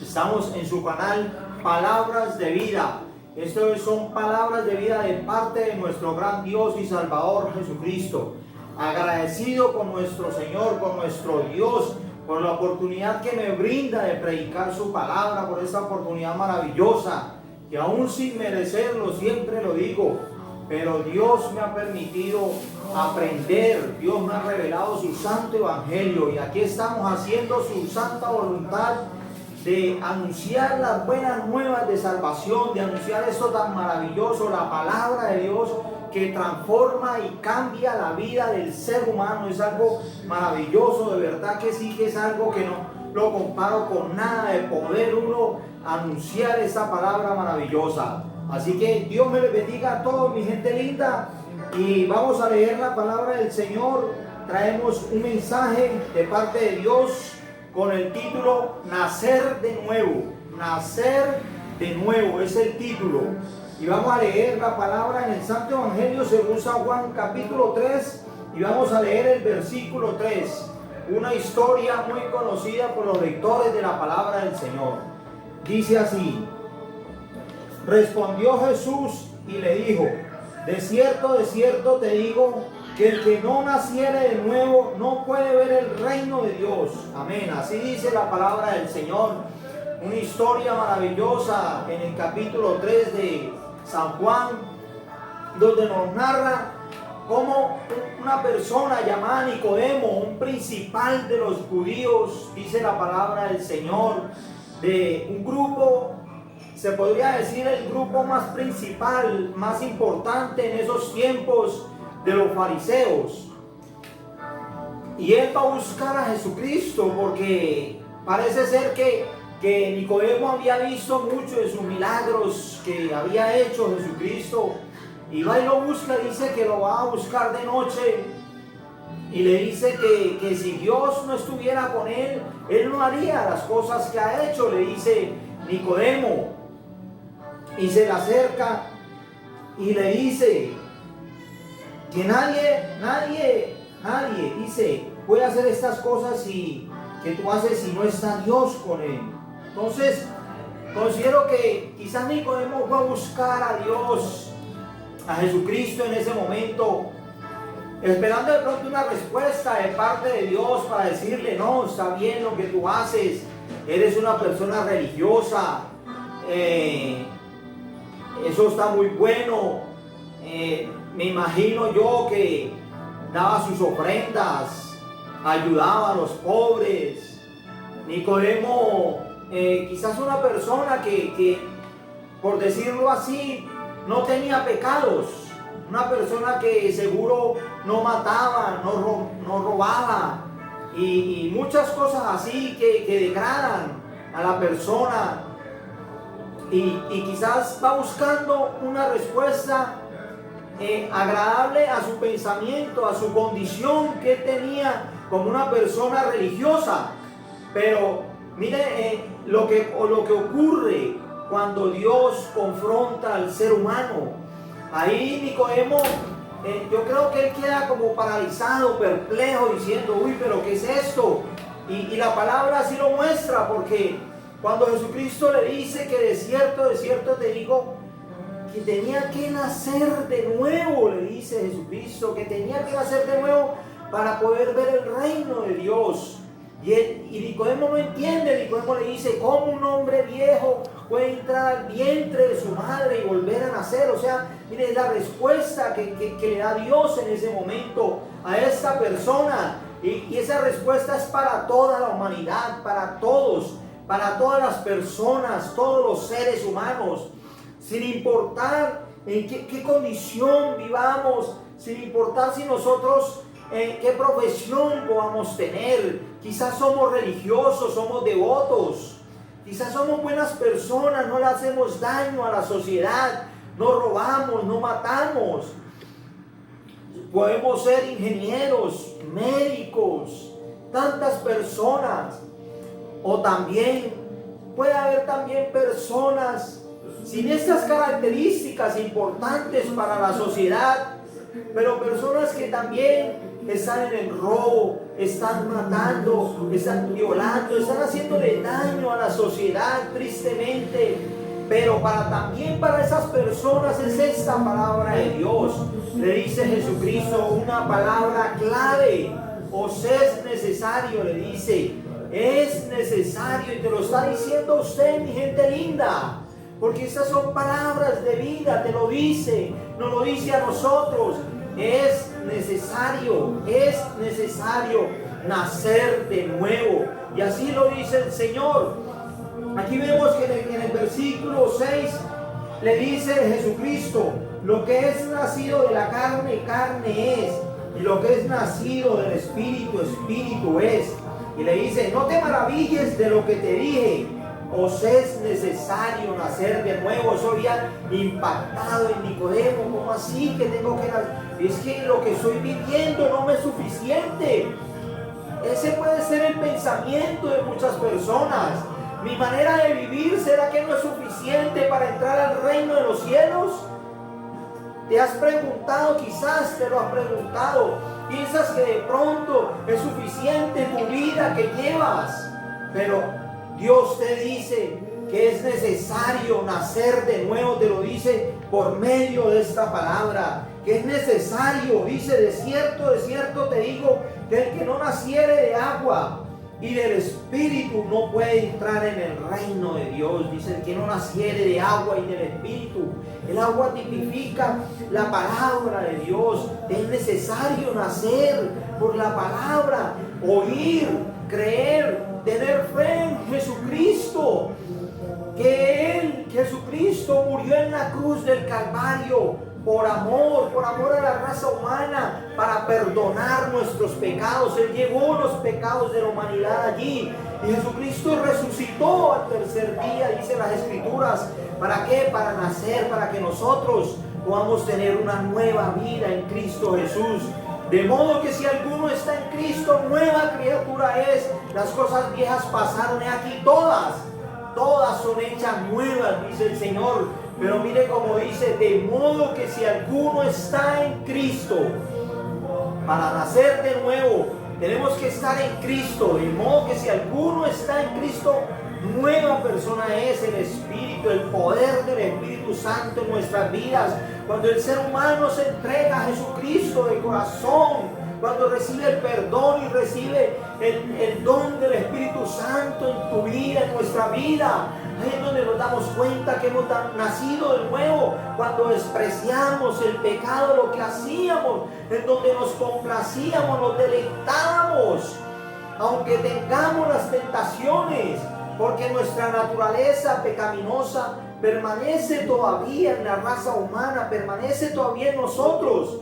Estamos en su canal Palabras de Vida. Estas son palabras de vida de parte de nuestro gran Dios y Salvador Jesucristo. Agradecido con nuestro Señor, con nuestro Dios, por la oportunidad que me brinda de predicar su palabra, por esta oportunidad maravillosa, que aún sin merecerlo, siempre lo digo, pero Dios me ha permitido aprender, Dios me ha revelado su santo evangelio, y aquí estamos haciendo su santa voluntad de anunciar las buenas nuevas de salvación, de anunciar esto tan maravilloso, la palabra de Dios que transforma y cambia la vida del ser humano. Es algo maravilloso, de verdad que sí, que es algo que no lo comparo con nada, de poder uno anunciar esta palabra maravillosa. Así que Dios me les bendiga a todos, mi gente linda, y vamos a leer la palabra del Señor. Traemos un mensaje de parte de Dios con el título Nacer de Nuevo. Nacer de Nuevo es el título. Y vamos a leer la palabra en el Santo Evangelio según San Juan capítulo 3, y vamos a leer el versículo 3. Una historia muy conocida por los lectores de la palabra del Señor. Dice así: respondió Jesús y le dijo: de cierto te digo, que el que no naciere de nuevo no puede ver el reino de Dios. Amén. Así dice la palabra del Señor. Una historia maravillosa en el capítulo 3 de San Juan, donde nos narra cómo una persona llamada Nicodemo, un principal de los judíos, dice la palabra del Señor, de un grupo, se podría decir el grupo más principal, más importante en esos tiempos, de los fariseos. Y él va a buscar a Jesucristo porque parece ser que Nicodemo había visto muchos de sus milagros que había hecho Jesucristo, y va y lo busca. Dice que lo va a buscar de noche y le dice que si Dios no estuviera con él, él no haría las cosas que ha hecho, le dice Nicodemo. Y se le acerca y le dice que nadie dice puede hacer estas cosas que tú haces si no está Dios con él. Entonces considero que quizás Nicodemo va a buscar a Dios, a Jesucristo en ese momento, esperando de pronto una respuesta de parte de Dios para decirle: no, está bien lo que tú haces, eres una persona religiosa, eso está muy bueno. Me imagino yo que daba sus ofrendas, ayudaba a los pobres. Nicodemo, quizás una persona que, por decirlo así, no tenía pecados, una persona que seguro no mataba, no robaba, y muchas cosas así que degradan a la persona. Y quizás va buscando una respuesta agradable a su pensamiento, a su condición que tenía como una persona religiosa. Pero mire lo que ocurre cuando Dios confronta al ser humano. Ahí Nicodemo, yo creo que él queda como paralizado, perplejo, diciendo: uy, pero ¿qué es esto? Y la palabra así lo muestra, porque cuando Jesucristo le dice que de cierto te digo, que tenía que nacer de nuevo, le dice Jesucristo, que tenía que nacer de nuevo para poder ver el reino de Dios. Y Nicodemo no entiende. Nicodemo le dice: ¿cómo un hombre viejo puede entrar al vientre de su madre y volver a nacer? O sea, mire la respuesta que le da Dios en ese momento a esta persona. Y esa respuesta es para toda la humanidad, para todos, para todas las personas, todos los seres humanos, sin importar en qué condición vivamos, sin importar si nosotros qué profesión podamos tener. Quizás somos religiosos, somos devotos, quizás somos buenas personas, no le hacemos daño a la sociedad, no robamos, no matamos. Podemos ser ingenieros, médicos, tantas personas. O también puede haber también personas sin estas características importantes para la sociedad, pero personas que también están en el robo, están matando, están violando, están haciéndole daño a la sociedad tristemente. Pero también para esas personas es esta palabra de Dios. Le dice Jesucristo una palabra clave. Os es necesario, le dice. Es necesario, y te lo está diciendo usted, mi gente linda. Porque estas son palabras de vida, te lo dice, nos lo dice a nosotros. Es necesario nacer de nuevo. Y así lo dice el Señor. Aquí vemos que en el versículo 6 le dice Jesucristo: lo que es nacido de la carne, carne es, y lo que es nacido del Espíritu, Espíritu es. Y le dice: no te maravilles de lo que te dije, os es necesario nacer de nuevo. Eso había impactado en Nicodemo. ¿Cómo así que tengo que nacer? Es que lo que estoy viviendo no me es suficiente. Ese puede ser el pensamiento de muchas personas. Mi manera de vivir, ¿será que no es suficiente para entrar al reino de los cielos? ¿Te has preguntado? Quizás te lo has preguntado. Piensas que de pronto es suficiente tu vida que llevas. Pero Dios te dice que es necesario nacer de nuevo. Te lo dice por medio de esta palabra. Que es necesario, dice: de cierto te digo, que el que no naciere de agua y del Espíritu no puede entrar en el reino de Dios. Dice: el que no naciere de agua y del Espíritu. El agua tipifica la palabra de Dios. Es necesario nacer por la palabra, oír, creer, tener fe en Jesucristo. Que Él, Jesucristo, murió en la cruz del Calvario por amor a la raza humana, para perdonar nuestros pecados. Él llevó los pecados de la humanidad allí. Y Jesucristo resucitó al tercer día, dice las Escrituras. ¿Para qué? Para nacer, para que nosotros podamos tener una nueva vida en Cristo Jesús. De modo que si alguno está en Cristo, nueva criatura es. Las cosas viejas pasaron, y aquí todas son hechas nuevas, dice el Señor. Pero mire cómo dice: de modo que si alguno está en Cristo, para nacer de nuevo, tenemos que estar en Cristo. De modo que si alguno está en Cristo, nueva persona es. El Espíritu, el poder del Espíritu Santo en nuestras vidas. Cuando el ser humano se entrega a Jesucristo de corazón, cuando recibe el perdón y recibe el don del Espíritu Santo en tu vida, en nuestra vida, ahí es donde nos damos cuenta que hemos nacido de nuevo. Cuando despreciamos el pecado, lo que hacíamos, en donde nos complacíamos, nos deleitábamos, aunque tengamos las tentaciones, porque nuestra naturaleza pecaminosa permanece todavía en la raza humana, permanece todavía en nosotros.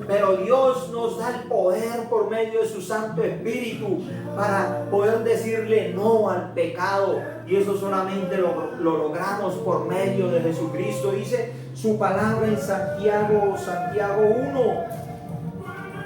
Pero Dios nos da el poder por medio de su Santo Espíritu para poder decirle no al pecado. Y eso solamente lo logramos por medio de Jesucristo. Dice su palabra en Santiago 1.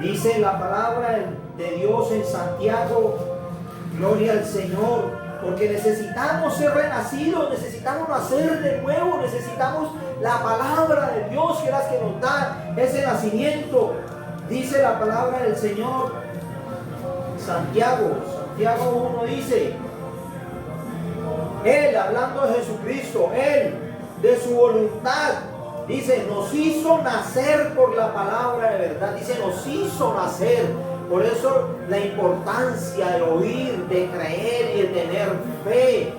Dice la palabra de Dios en Santiago, gloria al Señor. Porque necesitamos ser renacidos, necesitamos nacer de nuevo, necesitamos la palabra de Dios, que es la que nos da ese nacimiento. Dice la palabra del Señor, Santiago 1 dice: Él, hablando de Jesucristo, Él, de su voluntad, dice, nos hizo nacer por la palabra de verdad. Dice, nos hizo nacer. Por eso la importancia de oír, de creer y de tener fe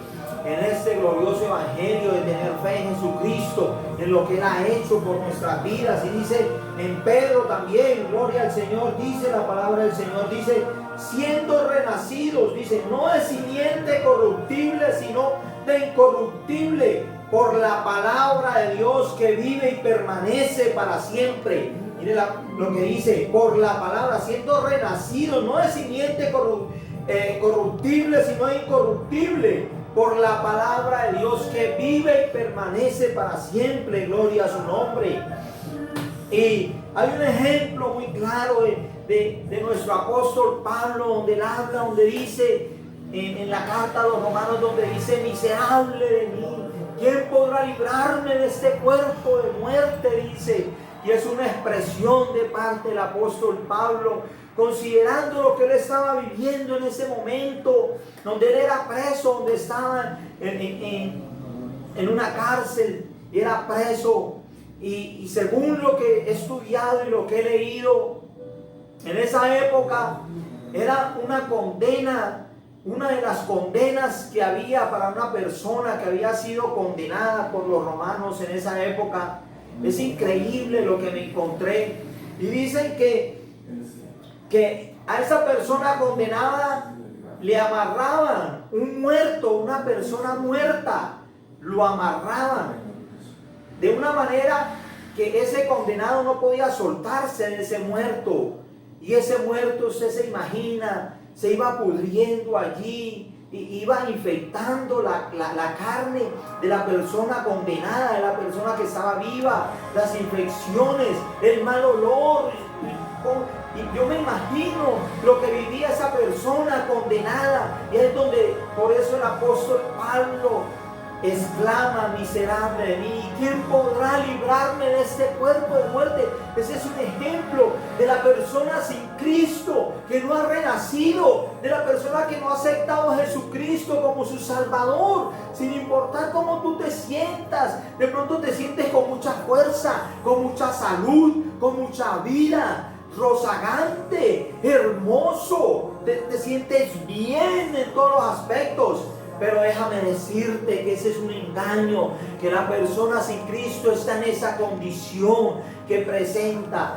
en este glorioso evangelio, de tener fe en Jesucristo, en lo que Él ha hecho por nuestras vidas. Y dice en Pedro también, gloria al Señor, dice la palabra del Señor, dice, siendo renacidos, dice, no de simiente corruptible, sino de incorruptible, por la palabra de Dios que vive y permanece para siempre. Mire lo que dice: por la palabra, siendo renacidos, no de simiente corruptible, sino de incorruptible, por la palabra de Dios que vive y permanece para siempre. Gloria a su nombre. Y hay un ejemplo muy claro de nuestro apóstol Pablo, donde él habla, donde dice en la carta a los romanos, donde dice: miserable de mí, ¿quién podrá librarme de este cuerpo de muerte? Dice, Y es una expresión de parte del apóstol Pablo, considerando lo que él estaba viviendo en ese momento, donde él era preso, donde estaba en una cárcel, y era preso. Y según lo que he estudiado y lo que he leído, en esa época era una condena, una de las condenas que había para una persona que había sido condenada por los romanos en esa época. Es increíble lo que me encontré. Y dicen que a esa persona condenada le amarraban un muerto, una persona muerta, lo amarraban de una manera que ese condenado no podía soltarse de ese muerto. Y ese muerto, usted se imagina, se iba pudriendo allí, y iba infectando la carne de la persona condenada, de la persona que estaba viva, las infecciones, el mal olor. Y yo me imagino lo que vivía esa persona condenada. Y es donde, por eso el apóstol Pablo exclama: miserable de mí, ¿quién podrá librarme de este cuerpo de muerte? Ese es un ejemplo de la persona sin Cristo, que no ha renacido, de la persona que no ha aceptado a Jesucristo como su Salvador, sin importar cómo tú te sientas. De pronto te sientes con mucha fuerza, con mucha salud, con mucha vida, rozagante, hermoso, te sientes bien en todos los aspectos. Pero déjame decirte que ese es un engaño, que la persona sin Cristo está en esa condición que presenta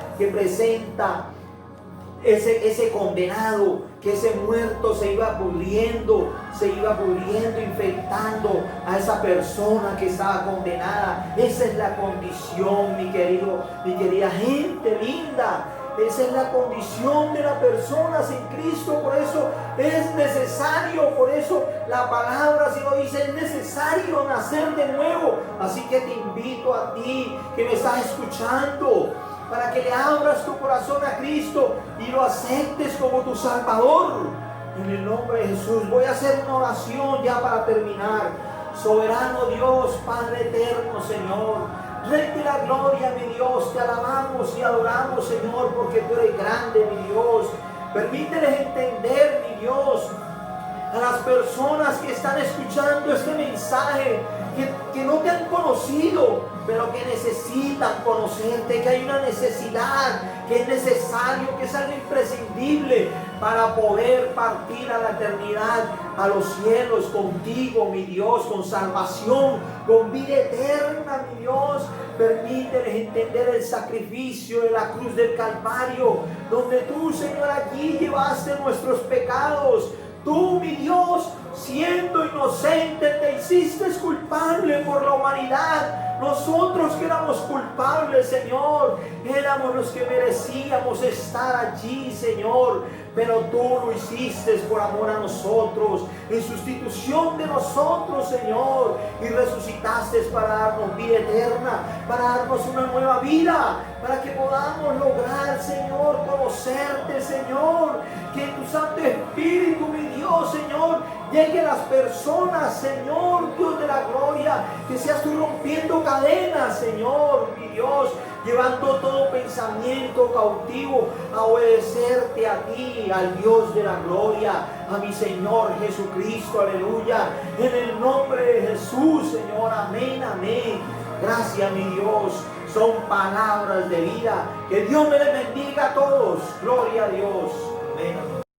ese condenado, que ese muerto se iba pudriendo, infectando a esa persona que estaba condenada. Esa es la condición, mi querida gente linda. Esa es la condición de la persona sin Cristo. Por eso es necesario, por eso la palabra si lo dice, es necesario nacer de nuevo. Así que te invito a ti que me estás escuchando, para que le abras tu corazón a Cristo y lo aceptes como tu Salvador. En el nombre de Jesús voy a hacer una oración ya para terminar. Soberano Dios, Padre eterno, Señor, Rey de la gloria, mi Dios, te alabamos y adoramos, Señor, porque tú eres grande, mi Dios. Permíteles entender, mi Dios, a las personas que están escuchando este mensaje, que no te han conocido, pero que necesitan conocerte, que hay una necesidad, que es necesario, que es algo imprescindible para poder partir a la eternidad, a los cielos contigo, mi Dios, con salvación, con vida eterna, mi Dios. Permíteles entender el sacrificio de la cruz del Calvario, donde tú, Señor, allí llevaste nuestros pecados. Tú, mi Dios, siendo inocente, te hiciste culpable por la humanidad. Nosotros que éramos culpables, Señor, éramos los que merecíamos estar allí, Señor. Pero tú lo hiciste por amor a nosotros, en sustitución de nosotros, Señor. Y resucitaste para darnos vida eterna, para darnos una nueva vida, para que podamos lograr, Señor, conocerte, Señor. Que tu Santo Espíritu, mi Dios, Señor, llegue a las personas, Señor, Dios de la gloria. Que seas tú rompiendo cadenas, Señor, mi Dios, llevando todo pensamiento cautivo a obedecerte a ti, al Dios de la gloria, a mi Señor Jesucristo, aleluya. En el nombre de Jesús, Señor, amén, amén. Gracias, mi Dios, son palabras de vida. Que Dios me les bendiga a todos. Gloria a Dios. Amén.